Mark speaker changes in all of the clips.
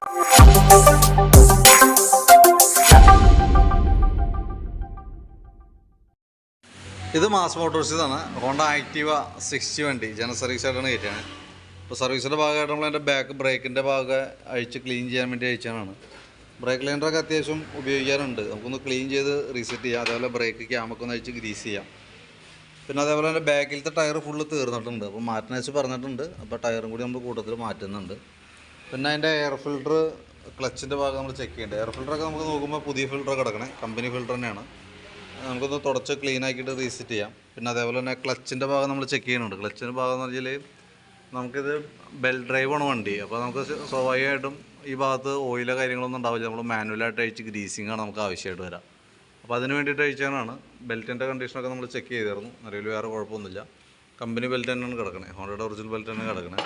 Speaker 1: ഇത് mass മോട്ടോഴ്സിന്നാണ്. Honda Activa 60 വണ്ടി general സർവീസായിട്ടാണ് കയറ്റിയാണ്. ഇപ്പോൾ സർവീസിൻ്റെ ഭാഗമായിട്ട് നമ്മൾ അതിൻ്റെ ബാക്ക് ബ്രേക്കിൻ്റെ ഭാഗം അഴിച്ച് ക്ലീൻ ചെയ്യാൻ വേണ്ടി അയച്ചാണ്. ബ്രേക്ക് ലൈൻഡറൊക്കെ അത്യാവശ്യം ഉപയോഗിക്കാറുണ്ട്. നമുക്കൊന്ന് ക്ലീൻ ചെയ്ത് റീസെറ്റ് ചെയ്യാം. അതേപോലെ ബ്രേക്ക് ക്യാമൊക്കെ ഒന്ന് അഴിച്ച് ഗ്രീസ് ചെയ്യാം. പിന്നെ അതേപോലെ തന്നെ ബാക്കിലത്തെ ടയർ ഫുള്ള് തീർന്നിട്ടുണ്ട്. അപ്പോൾ മാറ്റാൻ വെച്ച് പറഞ്ഞിട്ടുണ്ട്. അപ്പോൾ ടയറും കൂടി നമ്മൾ കൂട്ടത്തിൽ മാറ്റുന്നുണ്ട്. പിന്നെ അതിൻ്റെ എയർ ഫിൽറ്റർ ക്ലച്ചിൻ്റെ ഭാഗം നമ്മൾ ചെക്ക് ചെയ്യേണ്ടത്. എയർ ഫിൽറ്ററൊക്കെ നമുക്ക് നോക്കുമ്പോൾ പുതിയ ഫിൽറ്റർ കിടക്കണേ, കമ്പനി ഫിൽറ്റർ തന്നെയാണ്. നമുക്കൊന്ന് തുടച്ച് ക്ലീൻ ആക്കിയിട്ട് റീസെറ്റ് ചെയ്യാം. പിന്നെ അതേപോലെ തന്നെ ക്ലച്ചിൻ്റെ ഭാഗം നമ്മൾ ചെക്ക് ചെയ്യുന്നുണ്ട്. ക്ലച്ചിൻ്റെ ഭാഗം എന്ന് പറഞ്ഞാൽ നമുക്കിത് ബെൽറ്റ് ഡ്രൈവാണ് വണ്ടി. അപ്പോൾ നമുക്ക് സ്വാഭാവികമായിട്ടും ഈ ഭാഗത്ത് ഓയിലോ കാര്യങ്ങളൊന്നും ഉണ്ടാവില്ല. നമ്മൾ മാനുവലായിട്ട് അഴിച്ച് ഗ്രീസിങ്ങാണ് നമുക്ക് ആവശ്യമായിട്ട് വരാം. അപ്പോൾ അതിന് വേണ്ടിയിട്ട് അഴിച്ചാണ്. ബെൽറ്റിൻ്റെ കണ്ടീഷനൊക്കെ നമ്മൾ ചെക്ക് ചെയ്തിരുന്നു. നിലവിൽ വേറെ കുഴപ്പമൊന്നുമില്ല. കമ്പനി ബെൽറ്റ് തന്നെയാണ് കിടക്കണേ, ഹോണ്ടയുടെ ഒറിജിനൽ ബെൽറ്റ് തന്നെ കിടക്കണേ.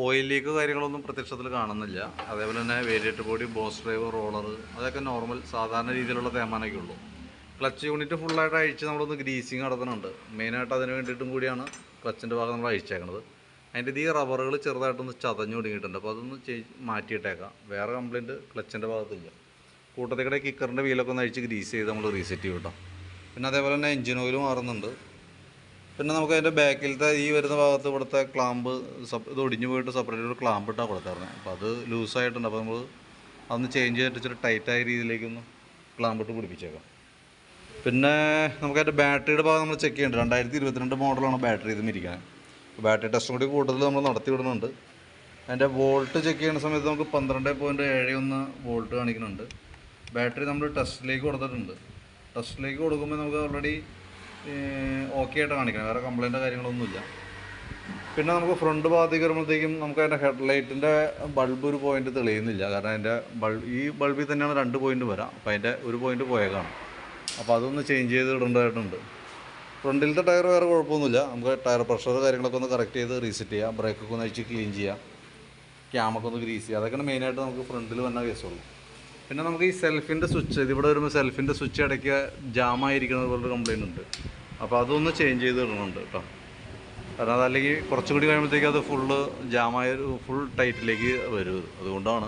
Speaker 1: ഓയിൽ ലീക്ക് കാര്യങ്ങളൊന്നും പ്രത്യക്ഷത്തിൽ കാണുന്നില്ല. അതേപോലെ തന്നെ variator body, boss drive, roller അതൊക്കെ നോർമൽ സാധാരണ രീതിയിലുള്ള തേമാനൊക്കെ ഉള്ളൂ. ക്ലച്ച് യൂണിറ്റ് ഫുള്ളായിട്ട് അഴിച്ച് നമ്മളൊന്ന് ഗ്രീസിങ് നടത്തുന്നുണ്ട്. മെയിനായിട്ട് അതിന് വേണ്ടിയിട്ടും കൂടിയാണ് ക്ലച്ചിൻ്റെ ഭാഗം നമ്മൾ അഴിച്ചേക്കണത്. അതിൻ്റെ ഈ റബ്ബറുകൾ ചെറുതായിട്ടൊന്ന് ചതഞ്ഞു തുടങ്ങിയിട്ടുണ്ട്. അപ്പോൾ അതൊന്ന് മാറ്റിയിട്ടേക്കാം. വേറെ കംപ്ലയിൻറ്റ് ക്ലച്ചിൻ്റെ ഭാഗത്തില്ല. കൂട്ടത്തിക്കടെ കിക്കറിൻ്റെ വീലൊക്കെ ഒന്ന് അഴിച്ച് ഗ്രീസ് ചെയ്ത് നമ്മൾ റീസെറ്റ് ചെയ്യും കേട്ടോ. പിന്നെ അതേപോലെ തന്നെ എഞ്ചിൻ ഓയിൽ മാറുന്നുണ്ട്. പിന്നെ നമുക്ക് അതിൻ്റെ ബാക്കിലത്തെ ഈ വരുന്ന ഭാഗത്ത് ഇവിടുത്തെ ക്ലാമ്പ് ഇത് ഒടിഞ്ഞു പോയിട്ട് സെപ്പറേറ്റ് ഒരു ക്ലാമ്പ് ഇട്ടാണ് കൊടുത്തായിരുന്നത്. അപ്പോൾ അത് ലൂസായിട്ടുണ്ട്. അപ്പോൾ നമ്മൾ അതൊന്ന് ചേഞ്ച് ചെയ്തിട്ട് ഇച്ചിരി ടൈറ്റായ രീതിയിലേക്കൊന്ന് ക്ലാമ്പ് ഇട്ട് പിടിപ്പിച്ചേക്കാം. പിന്നെ നമുക്ക് അതിൻ്റെ ബാറ്ററിയുടെ ഭാഗം നമ്മൾ ചെക്ക് ചെയ്യേണ്ടത്. 2022 മോഡലാണ് ബാറ്ററി ഇതും ഇരിക്കുന്നത്. ബാറ്ററി ടെസ്റ്റും കൂടി കൂടുതൽ നമ്മൾ നടത്തി വിടുന്നുണ്ട്. അതിൻ്റെ വോൾട്ട് ചെക്ക് ചെയ്യുന്ന സമയത്ത് നമുക്ക് 12.71 വോൾട്ട് കാണിക്കുന്നുണ്ട്. ബാറ്ററി നമ്മൾ ടെസ്റ്റിലേക്ക് കൊടുത്തിട്ടുണ്ട്. ടെസ്റ്റിലേക്ക് കൊടുക്കുമ്പോൾ നമുക്ക് ഓൾറെഡി ഓക്കെ ആയിട്ട് കാണിക്കണം, വേറെ കംപ്ലൈൻറ്റോ കാര്യങ്ങളൊന്നുമില്ല. പിന്നെ നമുക്ക് ഫ്രണ്ട് ഭാഗത്തേക്ക് വരുമ്പോഴത്തേക്കും നമുക്ക് അതിൻ്റെ ഹെഡ്ലൈറ്റിൻ്റെ ബൾബ് ഒരു പോയിൻ്റ് തെളിയുന്നില്ല. കാരണം അതിൻ്റെ ഈ ബൾബിൽ തന്നെയാണ് 2 പോയിൻ്റ് വരാം. അപ്പോൾ അതിൻ്റെ ഒരു പോയിൻ്റ് പോയേക്കാണ്. അപ്പോൾ അതൊന്ന് ചേഞ്ച് ചെയ്ത് ഇടേണ്ടതായിട്ടുണ്ട്. ഫ്രണ്ടിലത്തെ ടയർ വേറെ കുഴപ്പമൊന്നുമില്ല. നമുക്ക് ടയർ പ്രഷർ കാര്യങ്ങളൊക്കെ ഒന്ന് കറക്റ്റ് ചെയ്ത് റീസെറ്റ് ചെയ്യാം. ബ്രേക്കൊക്കെ ഒന്ന് അഴിച്ച് ക്ലീൻ ചെയ്യാം. ക്യാമൊക്കെ ഒന്ന് ഗ്രീസ് ചെയ്യുക. അതൊക്കെയാണ് മെയിനായിട്ട് നമുക്ക് ഫ്രണ്ടിൽ വന്ന കേസുള്ളൂ. പിന്നെ നമുക്ക് ഈ സെൽഫിൻ്റെ സ്വിച്ച് ഇതിവിടെ വരുമ്പോൾ സെൽഫിൻ്റെ സ്വിച്ച് ഇടയ്ക്ക് ജാമായിരിക്കുന്നത് പോലൊരു കംപ്ലയിൻ്റ് ഉണ്ട്. അപ്പോൾ അതൊന്ന് ചേഞ്ച് ചെയ്ത് ഇടുന്നുണ്ട് കേട്ടോ. കാരണം അതല്ലെങ്കിൽ കുറച്ചുകൂടി കഴിയുമ്പോഴത്തേക്ക് അത് ഫുൾ ടൈറ്റിലേക്ക് വരും. അതുകൊണ്ടാണ്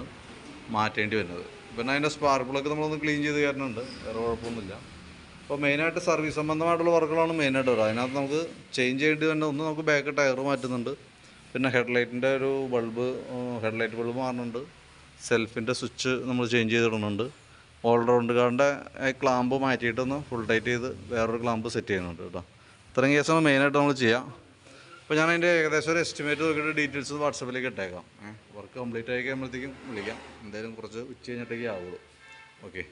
Speaker 1: മാറ്റേണ്ടി വരുന്നത്. പിന്നെ അതിൻ്റെ സ്പാർക്ക് പ്ലഗ് നമ്മളൊന്ന് ക്ലീൻ ചെയ്ത് തരുന്നുണ്ട്. വേറെ കുഴപ്പമൊന്നുമില്ല. അപ്പോൾ മെയിനായിട്ട് സർവീസ് സംബന്ധമായിട്ടുള്ള വർക്കുകളാണ് മെയിനായിട്ട് വരിക. അതിനകത്ത് നമുക്ക് ചേഞ്ച് ചെയ്യേണ്ടി തന്നെ ഒന്ന് നമുക്ക് ബാക്ക് ടയർ മാറ്റുന്നുണ്ട്. പിന്നെ ഹെഡ്ലൈറ്റിൻ്റെ ഒരു ഹെഡ്ലൈറ്റ് ബൾബ് മാറുന്നുണ്ട്. സെൽഫിൻ്റെ സ്വിച്ച് നമ്മൾ ചേഞ്ച് ചെയ്തിടുന്നുണ്ട്. ഓൾറൗണ്ട് കാറിൻ്റെ ക്ലാമ്പ് മാറ്റിയിട്ടൊന്ന് ഫുൾ ടൈറ്റ് ചെയ്ത് വേറൊരു ക്ലാമ്പ് സെറ്റ് ചെയ്യുന്നുണ്ട് കേട്ടോ. ഇത്രയും കേസാണ് മെയിനായിട്ട് നമ്മൾ ചെയ്യാം. അപ്പോൾ ഞാൻ അതിൻ്റെ ഏകദേശം ഒരു എസ്റ്റിമേറ്റ് നോക്കിയിട്ട് ഡീറ്റെയിൽസ് വാട്സപ്പിലേക്ക് ഇട്ടേക്കാം. വർക്ക് കംപ്ലീറ്റ് ആയി കഴിയുമ്പോഴത്തേക്കും വിളിക്കാം. എന്തായാലും കുറച്ച് ഉച്ച കഴിഞ്ഞിട്ടേക്ക് ആവുള്ളൂ. ഓക്കെ.